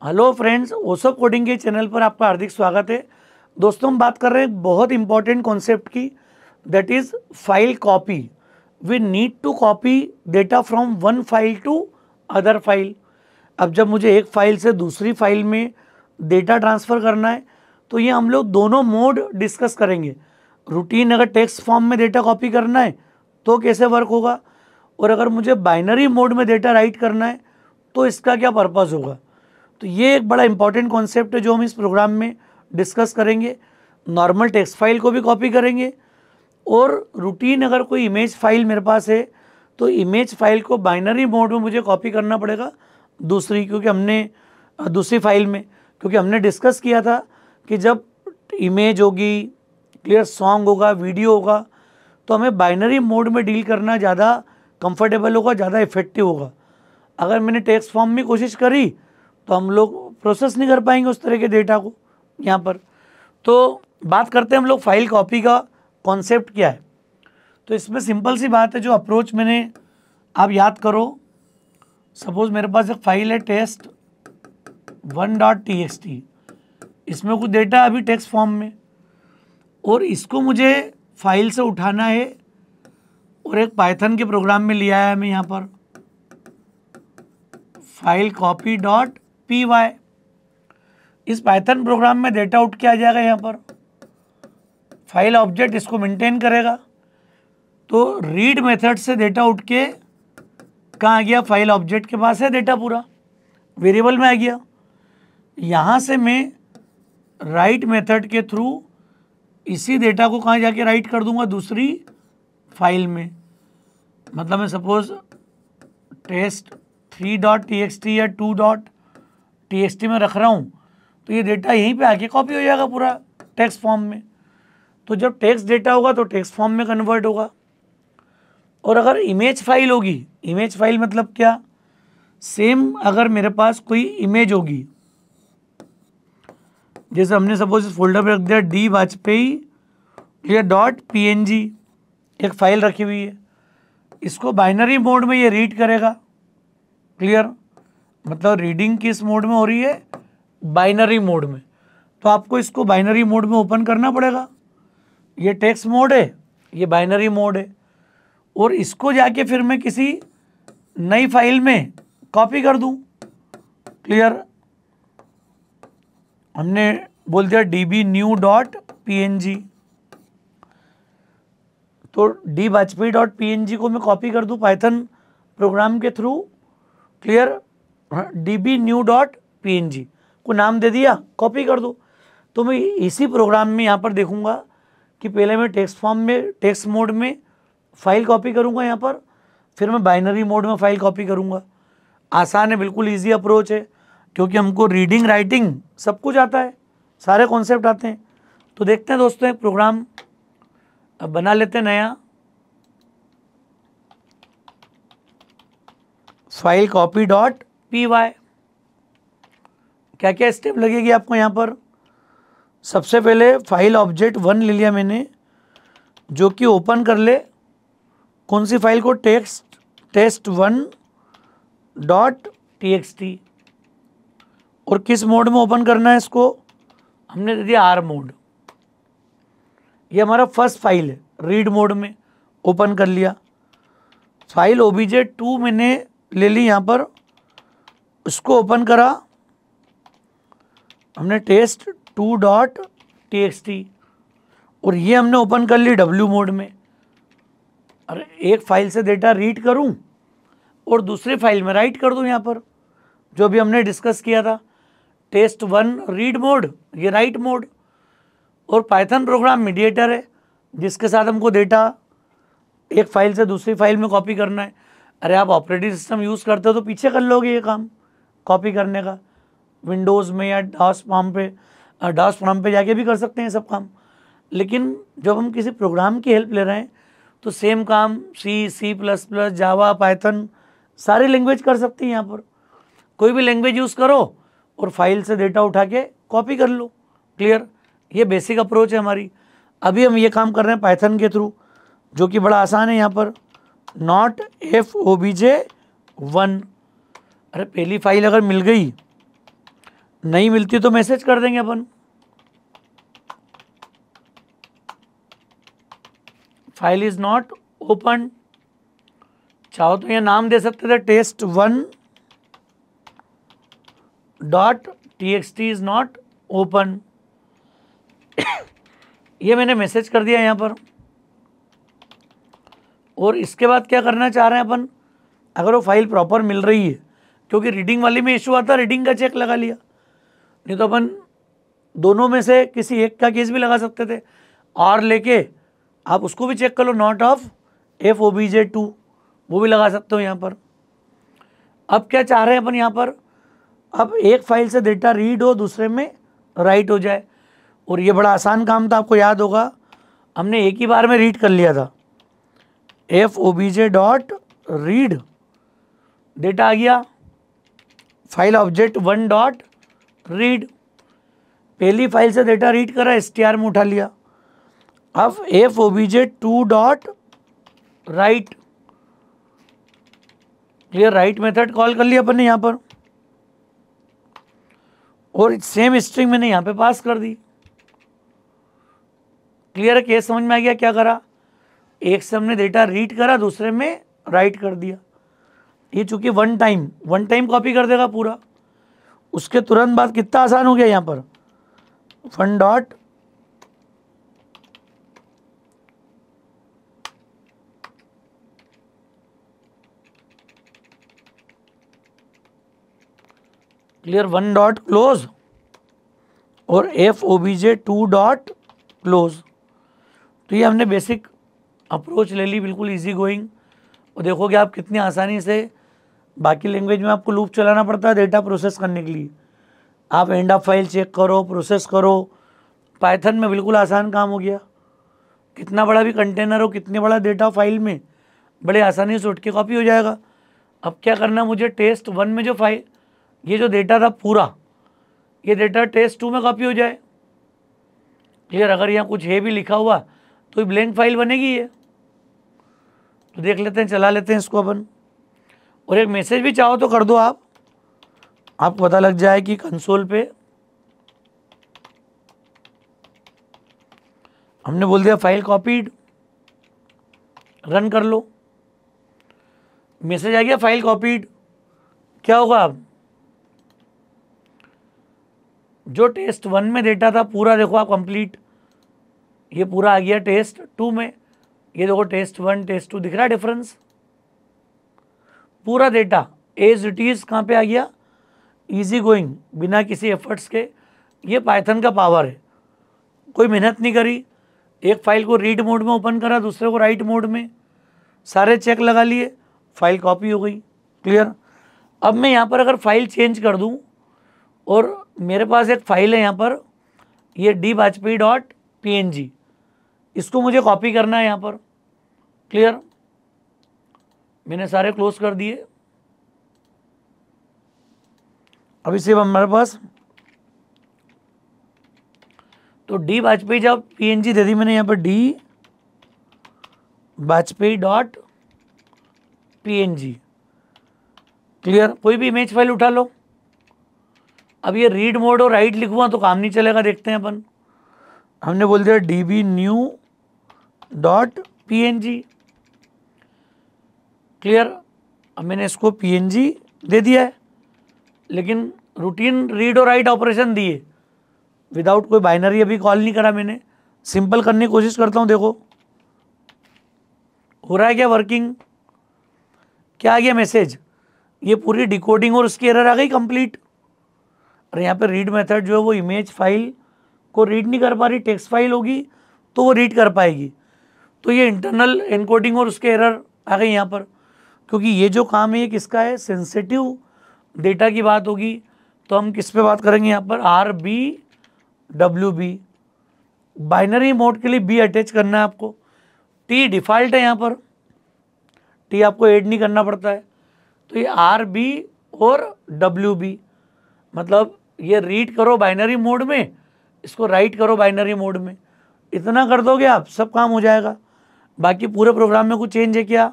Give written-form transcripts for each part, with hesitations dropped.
Hello friends, ओसो coding के channel पर आपका हार्दिक स्वागत है। दोस्तों, हम बात कर रहे हैं एक बहुत इंपॉर्टेंट कॉन्सेप्ट की, that is file copy. We need to copy data from one file to other file. अब जब मुझे एक फाइल से दूसरी फाइल में डेटा ट्रांसफ़र करना है तो ये हम लोग दोनों मोड डिस्कस करेंगे। रूटीन अगर टेक्स्ट फॉर्म में डेटा कॉपी करना है तो कैसे वर्क होगा, और अगर मुझे बाइनरी मोड में डेटा राइट करना है तो इसका क्या पर्पज़ होगा। तो ये एक बड़ा इंपॉर्टेंट कॉन्सेप्ट है जो हम इस प्रोग्राम में डिस्कस करेंगे। नॉर्मल टेक्स्ट फाइल को भी कॉपी करेंगे, और रूटीन अगर कोई इमेज फाइल मेरे पास है तो इमेज फाइल को बाइनरी मोड में मुझे कॉपी करना पड़ेगा दूसरी फाइल में, क्योंकि हमने डिस्कस किया था कि जब इमेज होगी, क्लियर सॉन्ग होगा, वीडियो होगा, तो हमें बाइनरी मोड में डील करना ज़्यादा कंफर्टेबल होगा, ज़्यादा इफेक्टिव होगा। अगर मैंने टेक्स्ट फॉर्म में कोशिश करी तो हम लोग प्रोसेस नहीं कर पाएंगे उस तरह के डेटा को यहाँ पर। तो बात करते हैं हम लोग फाइल कॉपी का कॉन्सेप्ट क्या है। तो इसमें सिंपल सी बात है, जो अप्रोच मैंने, आप याद करो, सपोज मेरे पास एक फाइल है test1.txt, इसमें कुछ डेटा अभी टेक्स्ट फॉर्म में, और इसको मुझे फाइल से उठाना है और एक पाइथन के प्रोग्राम में लिया है मैं यहाँ पर file copy dot P Y. इस पाइथन प्रोग्राम में डेटा उठ के आ जाएगा यहाँ पर, फाइल ऑब्जेक्ट इसको मेंटेन करेगा। तो रीड मेथड से डेटा उठ के कहाँ आ गया, फाइल ऑब्जेक्ट के पास है डेटा, पूरा वेरिएबल में आ गया। यहाँ से मैं राइट मेथड के थ्रू इसी डेटा को कहाँ जाके राइट कर दूंगा, दूसरी फाइल में। मतलब मैं सपोज test3.txt या 2.txt में रख रहा हूँ तो ये डेटा यहीं पे आके कॉपी हो जाएगा पूरा टेक्स्ट फॉर्म में। तो जब टेक्स्ट डेटा होगा तो टेक्स्ट फॉर्म में कन्वर्ट होगा। और अगर इमेज फाइल होगी, इमेज फाइल मतलब क्या, सेम अगर मेरे पास कोई इमेज होगी, जैसे हमने सपोज इस फोल्डर पे रख दिया डी वाजपेयी .png, एक फाइल रखी हुई है, इसको बाइनरी मोड में ये रीड करेगा। क्लियर, मतलब रीडिंग किस मोड में हो रही है, बाइनरी मोड में। तो आपको इसको बाइनरी मोड में ओपन करना पड़ेगा। ये टेक्स्ट मोड है, ये बाइनरी मोड है, और इसको जाके फिर मैं किसी नई फाइल में कॉपी कर दूं। क्लियर, हमने बोल दिया dbnew.png, तो dwaajpayee.png को मैं कॉपी कर दूं पाइथन प्रोग्राम के थ्रू। क्लियर, dbnew.png को नाम दे दिया, कॉपी कर दो। तो मैं इसी प्रोग्राम में यहाँ पर देखूंगा कि पहले मैं टेक्स्ट फॉर्म में, टेक्स्ट मोड में फाइल कॉपी करूंगा यहाँ पर, फिर मैं बाइनरी मोड में फाइल कॉपी करूंगा। आसान है, बिल्कुल इजी अप्रोच है, क्योंकि हमको रीडिंग राइटिंग सब कुछ आता है, सारे कॉन्सेप्ट आते हैं। तो देखते हैं दोस्तों, एक प्रोग्राम बना लेते हैं नया, file copy dot P Y. क्या क्या स्टेप लगेगी आपको यहाँ पर। सबसे पहले फाइल ऑब्जेक्ट 1 ले लिया मैंने, जो कि ओपन कर ले कौन सी फाइल को, test1.txt, और किस मोड में ओपन करना है इसको, हमने दे दिया आर मोड। ये हमारा फर्स्ट फाइल है, रीड मोड में ओपन कर लिया। फाइल obj2 मैंने ले ली यहाँ पर, उसको ओपन करा हमने test2.txt, और ये हमने ओपन कर ली w मोड में। अरे एक फाइल से डेटा रीड करूं और दूसरी फाइल में राइट कर दूं, यहाँ पर जो भी हमने डिस्कस किया था, test1 रीड मोड, ये राइट मोड। और पाइथन प्रोग्राम मीडिएटर है, जिसके साथ हमको डेटा एक फाइल से दूसरी फाइल में कॉपी करना है। अरे आप ऑपरेटिंग सिस्टम यूज़ करते हो तो पीछे कर लोगे ये काम कॉपी करने का, विंडोज़ में या डॉस फॉर्म पे जाके भी कर सकते हैं सब काम। लेकिन जब हम किसी प्रोग्राम की हेल्प ले रहे हैं तो सेम काम C++, जावा, पाइथन, सारी लैंग्वेज कर सकती हैं। यहाँ पर कोई भी लैंग्वेज यूज़ करो और फाइल से डेटा उठा के कॉपी कर लो। क्लियर, ये बेसिक अप्रोच है हमारी। अभी हम ये काम कर रहे हैं पाइथन के थ्रू, जो कि बड़ा आसान है। यहाँ पर नॉट FOBJ1, अरे पहली फाइल अगर मिल गई नहीं मिलती तो मैसेज कर देंगे अपन, फाइल इज नॉट ओपन। चाहो तो ये नाम दे सकते थे test1 dot txt is not open. ये मैंने मैसेज कर दिया यहाँ पर। और इसके बाद क्या करना चाह रहे हैं अपन, अगर वो फाइल प्रॉपर मिल रही है, क्योंकि रीडिंग वाली में इशू आता, रीडिंग का चेक लगा लिया, नहीं तो अपन दोनों में से किसी एक का केस भी लगा सकते थे, और लेके आप उसको भी चेक कर लो, नॉट ऑफ FOBJ2 वो भी लगा सकते हो यहाँ पर। अब क्या चाह रहे हैं अपन यहाँ पर, अब एक फाइल से डेटा रीड हो, दूसरे में राइट हो जाए। और ये बड़ा आसान काम था, आपको याद होगा हमने एक ही बार में रीड कर लिया था। FOBJ डॉट रीड, डेटा आ गया, फाइल ऑब्जेक्ट 1 डॉट रीड, पहली फाइल से डेटा रीड करा, STR में उठा लिया। अब FOBJ2 dot right, clear, right method call कर लिया अपन ने यहाँ पर, और सेम स्ट्रिंग मैंने यहाँ पे पास कर दी। क्लियर है, केस समझ में आ गया क्या करा, एक से हमने डेटा रीड करा, दूसरे में राइट कर दिया। ये चूंकि वन टाइम कॉपी कर देगा पूरा, उसके तुरंत बाद कितना आसान हो गया यहाँ पर, 1 डॉट क्लियर, 1 डॉट क्लोज और FOBJ2 डॉट क्लोज। तो ये हमने बेसिक अप्रोच ले ली, बिल्कुल इजी गोइंग। और देखोगे आप कितनी आसानी से, बाकी लैंग्वेज में आपको लूप चलाना पड़ता है डेटा प्रोसेस करने के लिए, आप एंड ऑफ फाइल चेक करो, प्रोसेस करो। पाइथन में बिल्कुल आसान काम हो गया, कितना बड़ा भी कंटेनर हो, कितने बड़ा डेटा फाइल में बड़े आसानी से उठ के कॉपी हो जाएगा। अब क्या करना है मुझे, test1 में जो फाइल, ये जो डेटा था पूरा, ये डेटा test2 में कॉपी हो जाए। क्लियर, अगर यहाँ कुछ है भी लिखा हुआ तो ब्लैंक फाइल बनेगी ये। तो देख लेते हैं, चला लेते हैं इसको अपन। और एक मैसेज भी चाहो तो कर दो आपको पता लग जाए कि कंसोल पे हमने बोल दिया फाइल कॉपीड, रन कर लो, मैसेज आ गया फाइल कॉपीड। क्या होगा, अब जो test1 में डेटा था पूरा देखो आप कंप्लीट, ये पूरा आ गया test2 में। ये देखो test1 test2 दिख रहा है डिफरेंस, पूरा डेटा एज इट इज कहाँ पे आ गया, इजी गोइंग, बिना किसी एफर्ट्स के। ये पाइथन का पावर है, कोई मेहनत नहीं करी, एक फाइल को रीड मोड में ओपन करा, दूसरे को राइट मोड में, सारे चेक लगा लिए, फाइल कॉपी हो गई। क्लियर। अब मैं यहाँ पर अगर फाइल चेंज कर दूँ, और मेरे पास एक फाइल है यहाँ पर, ये dbajpai.png, इसको मुझे कॉपी करना है यहाँ पर। क्लियर, मैंने सारे क्लोज कर दिए। अभी सिर्फ हमारे पास तो dbajpai.png दे दी मैंने यहाँ पर, dbajpai.png। क्लियर, कोई भी इमेज फाइल उठा लो। अब ये रीड मोड और राइट लिखूँगा तो काम नहीं चलेगा, देखते हैं अपन। हमने बोल दिया dbnew.png। क्लियर, अब मैंने इसको png दे दिया है, लेकिन रूटीन रीड और राइट ऑपरेशन दिए, विदाउट कोई बाइनरी अभी कॉल नहीं करा मैंने। सिंपल करने की कोशिश करता हूँ, देखो हो रहा है क्या वर्किंग। क्या आ गया मैसेज, ये पूरी डिकोडिंग और उसकी एरर आ गई कंप्लीट। और यहाँ पे रीड मेथड जो है वो इमेज फाइल को रीड नहीं कर पा रही, टेक्स्ट फाइल होगी तो वो रीड कर पाएगी। तो ये इंटरनल एनकोडिंग और उसके एरर आ गई यहाँ पर, क्योंकि ये जो काम है ये किसका है, सेंसिटिव डेटा की बात होगी। तो हम किस पे बात करेंगे यहाँ पर, RBWB, बाइनरी मोड के लिए B अटैच करना है आपको। T डिफ़ॉल्ट है यहाँ पर, T आपको ऐड नहीं करना पड़ता है। तो ये RB और WB, मतलब ये रीड करो बाइनरी मोड में, इसको राइट करो बाइनरी मोड में। इतना कर दोगे आप, सब काम हो जाएगा। बाकी पूरे प्रोग्राम में कुछ चेंज है क्या,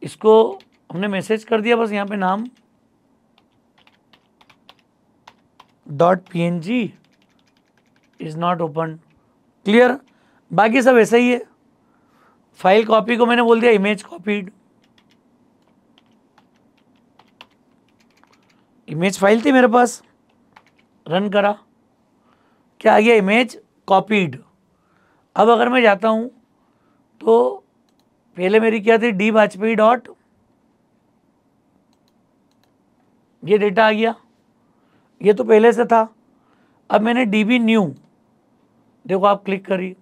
इसको हमने मैसेज कर दिया, बस यहाँ पे नाम .png is not open. Clear? बाकी सब ऐसा ही है। फाइल कॉपी को मैंने बोल दिया इमेज कॉपीड, इमेज फाइल थी मेरे पास, रन करा, क्या आ गया? Image copied. अब अगर मैं जाता हूं तो पहले मेरी क्या थी? डी वाजपेयी डॉट, ये डेटा आ गया, ये तो पहले से था। अब मैंने डीबी न्यू, देखो आप क्लिक करिए,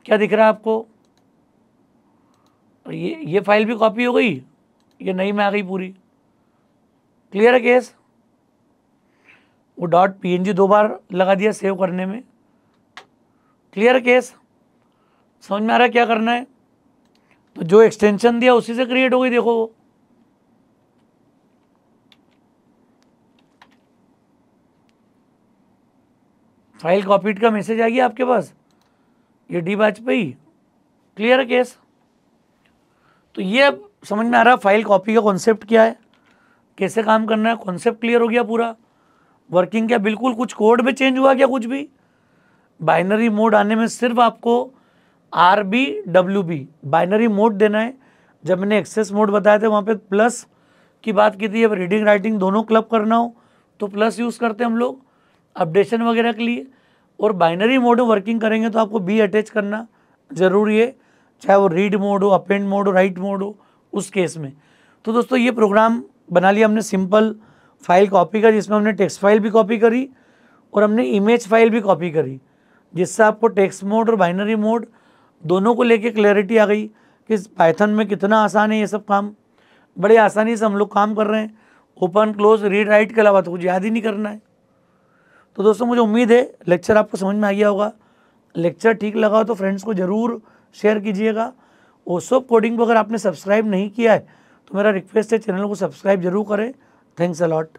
क्या दिख रहा है आपको? ये फाइल भी कॉपी हो गई, ये नई में आ गई पूरी। क्लियर है केस? वो .png 2 बार लगा दिया सेव करने में। Clear case? समझ में आ रहा है क्या करना है? तो जो एक्सटेंशन दिया उसी से क्रिएट हो गई, देखो वो। फाइल कॉपीड का मैसेज आ गया आपके पास, ये डी वाजपेयी। Clear case? तो ये अब समझ में आ रहा फाइल कॉपी का कॉन्सेप्ट क्या है, कैसे काम करना है। कॉन्सेप्ट क्लियर हो गया पूरा, वर्किंग क्या बिल्कुल कुछ कोड में चेंज हुआ क्या? कुछ भी। बाइनरी मोड आने में सिर्फ आपको RBWB बाइनरी मोड देना है। जब मैंने एक्सेस मोड बताया था वहाँ पे प्लस की बात की थी। अब रीडिंग राइटिंग दोनों क्लब करना हो तो प्लस यूज़ करते हैं हम लोग अपडेशन वगैरह के लिए। और बाइनरी मोड में वर्किंग करेंगे तो आपको बी अटैच करना ज़रूरी है, चाहे वो रीड मोड हो, अपेंड मोड हो, राइट मोड हो, उस केस में। तो दोस्तों ये प्रोग्राम बना लिया हमने सिंपल फाइल कॉपी का, जिसमें हमने टेक्स्ट फाइल भी कॉपी करी और हमने इमेज फाइल भी कॉपी करी, जिससे आपको टेक्स्ट मोड और बाइनरी मोड दोनों को लेके क्लैरिटी आ गई कि पाइथन में कितना आसान है। ये सब काम बड़े आसानी से हम लोग काम कर रहे हैं। ओपन क्लोज रीड राइट के अलावा तो कुछ याद ही नहीं करना है। तो दोस्तों मुझे उम्मीद है लेक्चर आपको समझ में आ गया होगा। लेक्चर ठीक लगा हो तो फ्रेंड्स को ज़रूर शेयर कीजिएगा। ओसोप कोडिंग को अगर आपने सब्सक्राइब नहीं किया है तो मेरा रिक्वेस्ट है चैनल को सब्सक्राइब जरूर करें। Thanks a lot.